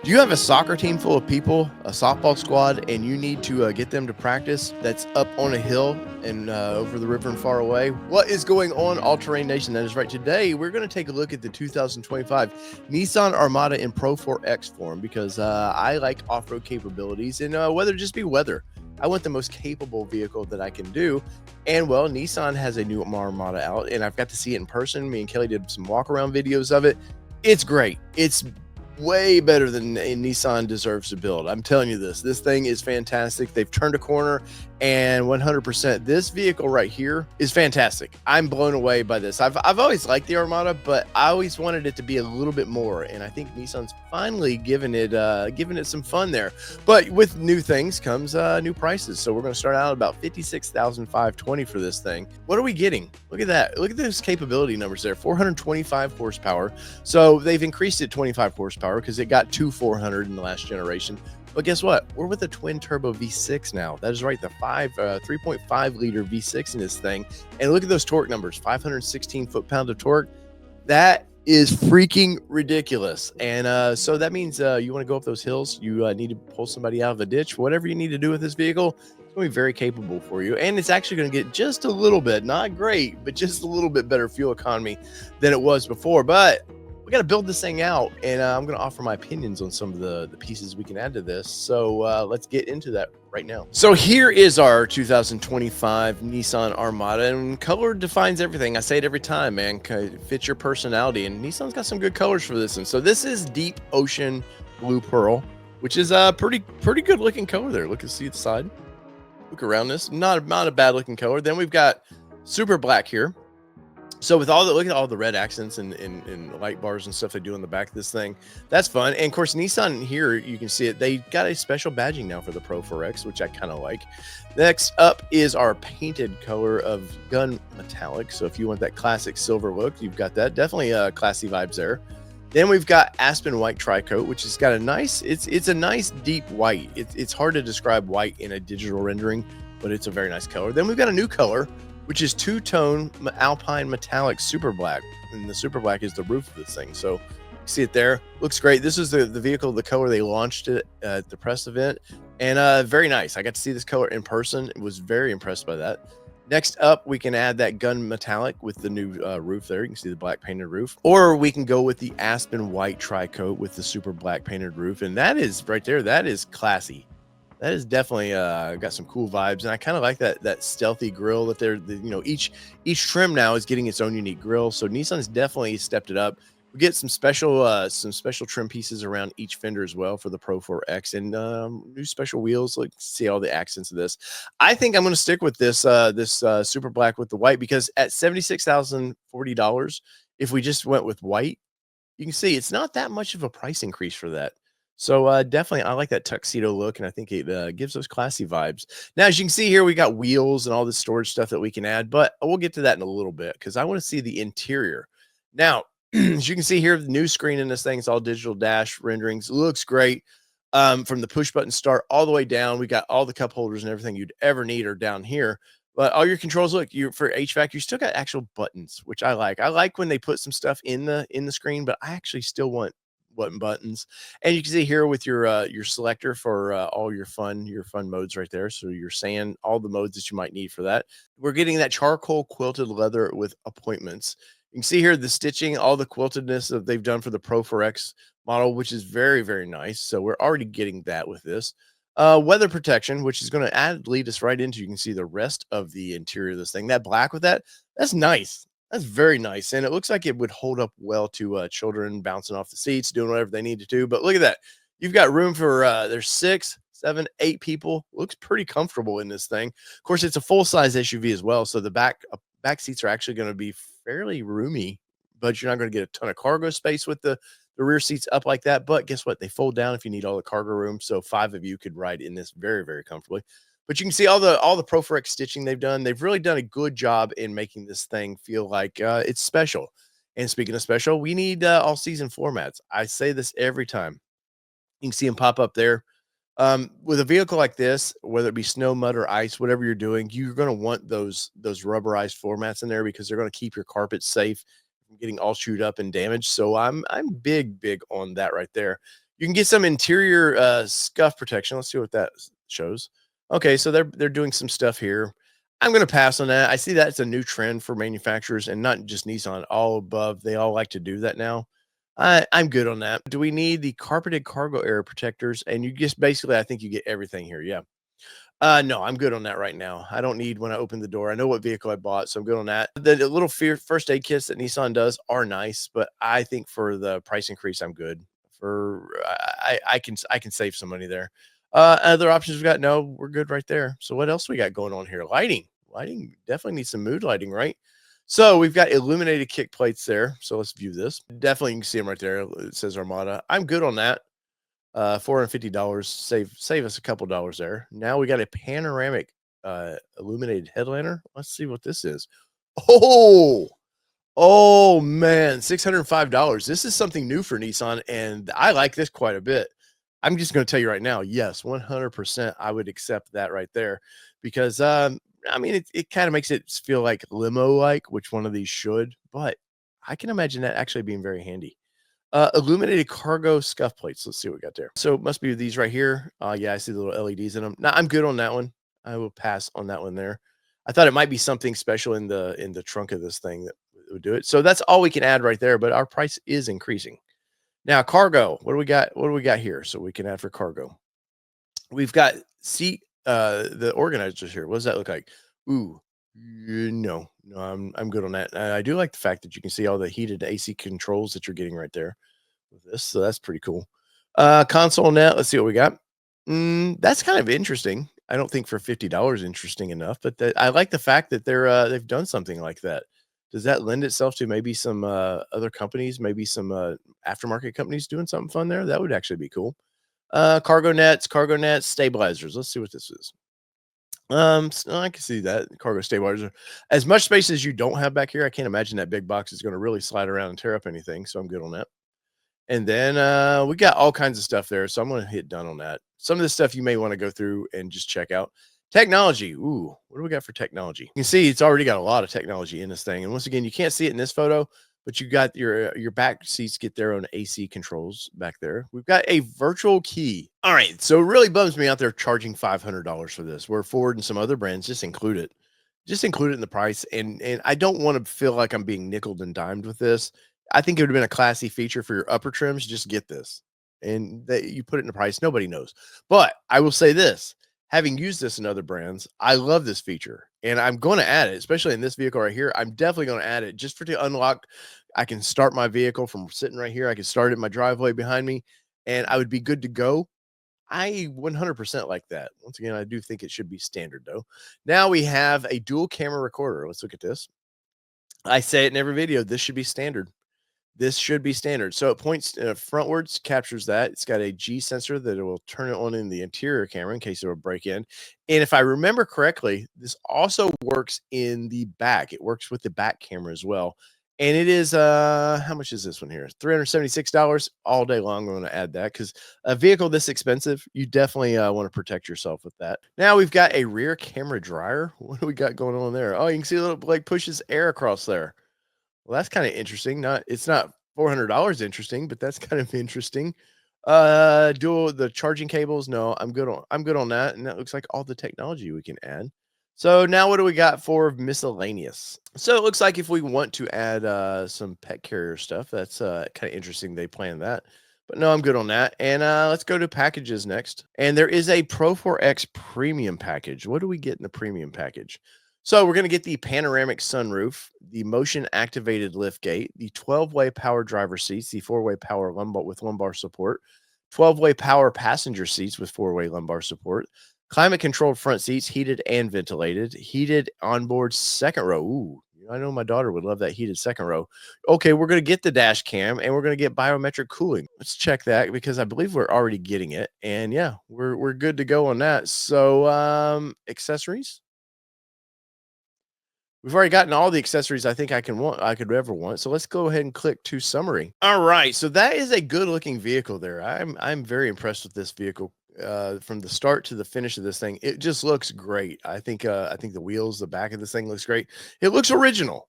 Do you have a soccer team full of people, a softball squad, and you need to get them to practice that's up on a hill and over the river and far away? What is going on, All Terrain Nation? That is right. Today, we're going to take a look at the 2025 Nissan Armada in Pro4X form because I like off-road capabilities and weather just be weather. I want the most capable vehicle that I can do. And well, Nissan has a new Armada out, and I've got to see it in person. Me and Kelly did some walk-around videos of it. It's great. It's way better than a Nissan deserves to build. I'm telling you this thing is fantastic. They've turned a corner, and 100% this vehicle right here is fantastic. I'm blown away by this. I've always liked the Armada, but I always wanted it to be a little bit more, and I think Nissan's finally given it some fun there. But with new things comes new prices. So we're going to start out at about $56,520 for this thing. What are we getting? Look at that. Look at those capability numbers there. 425 horsepower. So they've increased it 25 horsepower because it got to 400 in the last generation. But guess what? We're with a twin turbo V6 now. That is right, the 3.5 liter V6 in this thing. And look at those torque numbers, 516 foot-pound of torque. That is freaking ridiculous. And so that means you want to go up those hills, you need to pull somebody out of a ditch, whatever you need to do with this vehicle, it's going to be very capable for you. And it's actually going to get just a little bit, not great, but just a little bit better fuel economy than it was before. But we got to build this thing out, and I'm going to offer my opinions on some of the pieces we can add to this. So let's get into that right now. So here is our 2025 Nissan Armada, and color defines everything. I say it every time, man. It fits your personality, and Nissan's got some good colors for this one. So this is deep ocean blue pearl, which is a pretty good looking color there. Look and see the side. Look around this. Not a bad looking color. Then we've got super black here. So with all the, look at all the red accents and light bars and stuff they do on the back of this thing. That's fun. And of course, Nissan here, you can see it. They got a special badging now for the Pro4X, which I kind of like. Next up is our painted color of gun metallic. So if you want that classic silver look, you've got that. Definitely classy vibes there. Then we've got Aspen White Tri-Coat, which has got a nice, it's a nice deep white. It's hard to describe white in a digital rendering, but it's a very nice color. Then we've got a new color, which is two-tone Alpine Metallic Super Black. And the Super Black is the roof of this thing. So you see it there. Looks great. This is the vehicle, the color they launched it at the press event. And very nice. I got to see this color in person. Was very impressed by that. Next up, we can add that gun metallic with the new roof there. You can see the black painted roof. Or we can go with the Aspen White Tri-Coat with the super black painted roof. And that is right there. That is classy. That is definitely got some cool vibes, and I kind of like that stealthy grill that they're, each trim now is getting its own unique grill. So Nissan's definitely stepped it up. We get some special trim pieces around each fender as well for the Pro4X, and new special wheels. Like, see all the accents of this. I think I'm going to stick with this super black with the white, because at $76,040, if we just went with white, you can see it's not that much of a price increase for that. So definitely, I like that tuxedo look, and I think it gives those classy vibes. Now, as you can see here, we got wheels and all this storage stuff that we can add, but we'll get to that in a little bit because I want to see the interior. Now, as you can see here, the new screen in this thing is all digital dash renderings. It looks great. From the push button start all the way down, we got all the cup holders and everything you'd ever need are down here. But all your controls, look, for HVAC, you still got actual buttons, which I like. I like when they put some stuff in the screen, but I actually still want buttons. And you can see here with your selector for all your fun modes right there. So your sand, all the modes that you might need for that. We're getting that charcoal quilted leather with appointments. You can see here the stitching, all the quiltedness that they've done for the Pro4X model, which is very, very nice. So we're already getting that with this. Weather protection, which is going to lead us right into, you can see the rest of the interior of this thing. That black with that's nice. That's very nice, and it looks like it would hold up well to children bouncing off the seats, doing whatever they need to do. But look at that. You've got room for, there's 6, 7, 8 people. Looks pretty comfortable in this thing. Of course, it's a full-size SUV as well, so the back seats are actually going to be fairly roomy, but you're not going to get a ton of cargo space with the rear seats up like that. But guess what? They fold down if you need all the cargo room, so 5 of you could ride in this very, very comfortably. But you can see all the Pro4X stitching they've done. They've really done a good job in making this thing feel like it's special. And speaking of special, we need all season floor mats. I say this every time. You can see them pop up there. With a vehicle like this, whether it be snow, mud, or ice, whatever you're doing, you're going to want those rubberized floor mats in there because they're going to keep your carpet safe from getting all chewed up and damaged. So I'm big on that right there. You can get some interior scuff protection. Let's see what that shows. Okay, so they're doing some stuff here. I'm gonna pass on that. I see that's a new trend for manufacturers and not just Nissan, all above. They all like to do that now. I'm good on that. Do we need the carpeted cargo area protectors? And you just basically, I think you get everything here. Yeah. No, I'm good on that right now. I don't need when I open the door. I know what vehicle I bought, so I'm good on that. The little first aid kits that Nissan does are nice, but I think for the price increase, I'm good. For I can save some money there. Other options we got? No, we're good right there. So what else we got going on here? Lighting. Lighting definitely needs some mood lighting, right? So we've got illuminated kick plates there. So let's view this. Definitely you can see them right there. It says Armada. I'm good on that. $450, save us a couple dollars there. Now we got a panoramic illuminated headliner. Let's see what this is. Oh, oh man, $605. This is something new for Nissan, and I like this quite a bit. I'm just going to tell you right now, yes, 100% I would accept that right there, because I mean it kind of makes it feel like limo like, which one of these should, but I can imagine that actually being very handy. Illuminated cargo scuff plates. Let's see what we got there. So it must be these right here. Yeah, I see the little LEDs in them. Now I'm good on that one. I will pass on that one there. I thought it might be something special in the trunk of this thing that would do it. So that's all we can add right there, but our price is increasing. Now cargo. What do we got? What do we got here? So we can add for cargo. We've got seat the organizers here. What does that look like? Ooh, no, I'm good on that. I do like the fact that you can see all the heated AC controls that you're getting right there with this, so that's pretty cool. Console net, let's see what we got. That's kind of interesting. I don't think for $50 interesting enough, but I like the fact that they've done something like that. Does that lend itself to maybe some other companies, maybe some aftermarket companies doing something fun there? That would actually be cool. Cargo nets, stabilizers. Let's see what this is. So I can see that cargo stabilizer. As much space as you don't have back here, I can't imagine that big box is going to really slide around and tear up anything. So I'm good on that. And then we got all kinds of stuff there. So I'm going to hit done on that. Some of this stuff you may want to go through and just check out. Technology. Ooh, what do we got for technology? You can see it's already got a lot of technology in this thing. And once again, you can't see it in this photo, but you got your back seats get their own AC controls back there. We've got a virtual key. All right, so it really bums me out they're charging $500 for this. Where Ford and some other brands just include it. Just include it in the price. And I don't want to feel like I'm being nickeled and dimed with this. I think it would have been a classy feature for your upper trims. Just get this. And that you put it in the price, nobody knows. But I will say this, having used this in other brands, I love this feature. And I'm going to add it, especially in this vehicle right here. I'm definitely going to add it just for to unlock. I can start my vehicle from sitting right here. I can start it in my driveway behind me, and I would be good to go. I 100% like that. Once again, I do think it should be standard though. Now we have a dual camera recorder. Let's look at this. I say it in every video. This should be standard. This should be standard. So it points frontwards, captures that. It's got a G sensor that it will turn it on in the interior camera in case it will break in. And if I remember correctly, this also works in the back. It works with the back camera as well. And it is how much is this one here? $376 all day long. I'm going to add that because a vehicle this expensive, you definitely want to protect yourself with that. Now we've got a rear camera dryer. What do we got going on there? Oh, you can see a little like pushes air across there. Well, that's kind of interesting. It's not $400 interesting, but that's kind of interesting. Dual the charging cables. No, I'm good on that. And that looks like all the technology we can add. So now what do we got for miscellaneous? So it looks like if we want to add some pet carrier stuff, that's kind of interesting. They planned that. But no, I'm good on that. And let's go to packages next. And there is a Pro4X premium package. What do we get in the premium package? So we're going to get the panoramic sunroof, the motion activated lift gate, the 12-way power driver seats, the 4-way power lumbar with lumbar support, 12-way power passenger seats with 4-way lumbar support, climate controlled front seats, heated and ventilated, heated onboard second row. Ooh, I know my daughter would love that heated second row. Okay, we're going to get the dash cam and we're going to get biometric cooling. Let's check that because I believe we're already getting it. And yeah, we're good to go on that. So accessories. We've already gotten all the accessories I think I could ever want. So let's go ahead and click to summary. All right, so that is a good looking vehicle there. I'm very impressed with this vehicle. From the start to the finish of this thing, it just looks great. I think the wheels, the back of this thing looks great. It looks original,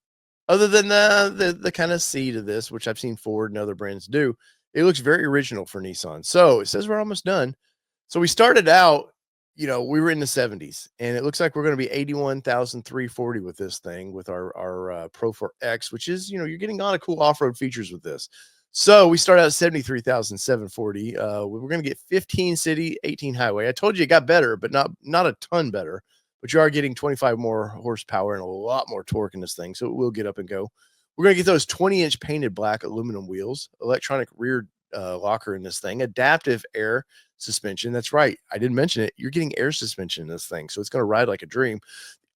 other than the kind of seat of this, which I've seen Ford and other brands do. It looks very original for Nissan. So it says we're almost done. So we started out, we were in the 70s, and it looks like we're going to be 81,340 with this thing with our Pro 4X, which is, you're getting a lot of cool off-road features with this. So we start out at 73,740. We're going to get 15 city, 18 highway. I told you it got better, but not a ton better. But you are getting 25 more horsepower and a lot more torque in this thing, so it will get up and go. We're going to get those 20-inch painted black aluminum wheels, electronic rear locker in this thing, adaptive air suspension. That's right. I didn't mention it. You're getting air suspension in this thing, so it's going to ride like a dream.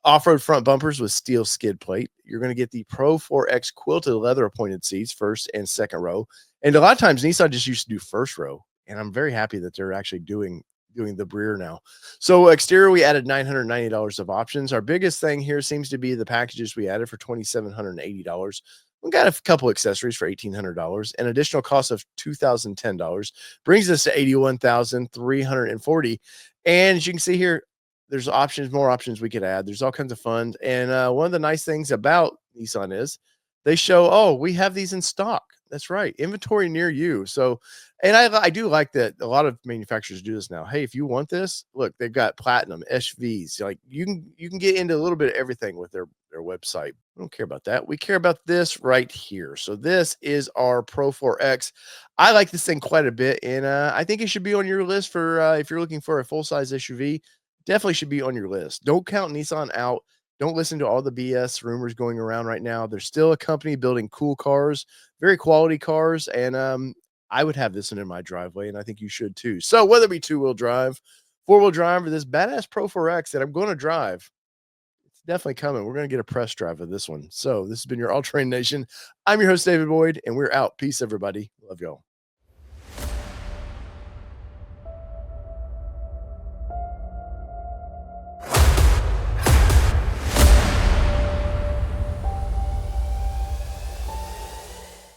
Off-road front bumpers with steel skid plate. You're going to get the Pro 4X quilted leather appointed seats, first and second row. And a lot of times Nissan just used to do first row, and I'm very happy that they're actually doing the rear now. So exterior, we added $990 of options. Our biggest thing here seems to be the packages we added for $2,780. We got a couple accessories for $1,800. An additional cost of $2,010 brings us to $81,340. And as you can see here, there's more options we could add. There's all kinds of fun. And one of the nice things about Nissan is they show, oh, we have these in stock. That's right. Inventory near you. So, and I do like that a lot of manufacturers do this now. Hey, if you want this, look, they've got platinum SUVs. Like you can get into a little bit of everything with their website. We don't care about that. We care about this right here. So this is our Pro 4X. I like this thing quite a bit, and I think it should be on your list for if you're looking for a full-size SUV. Definitely should be on your list. Don't count Nissan out. Don't listen to all the BS rumors going around right now. There's still a company building cool cars, very quality cars, and I would have this one in my driveway, and I think you should too. So whether it be two-wheel drive, four-wheel drive, or this badass Pro 4X that I'm going to drive, it's definitely coming. We're going to get a press drive of this one. So this has been your All Terrain Nation. I'm your host, David Boyd, and we're out. Peace, everybody. Love y'all.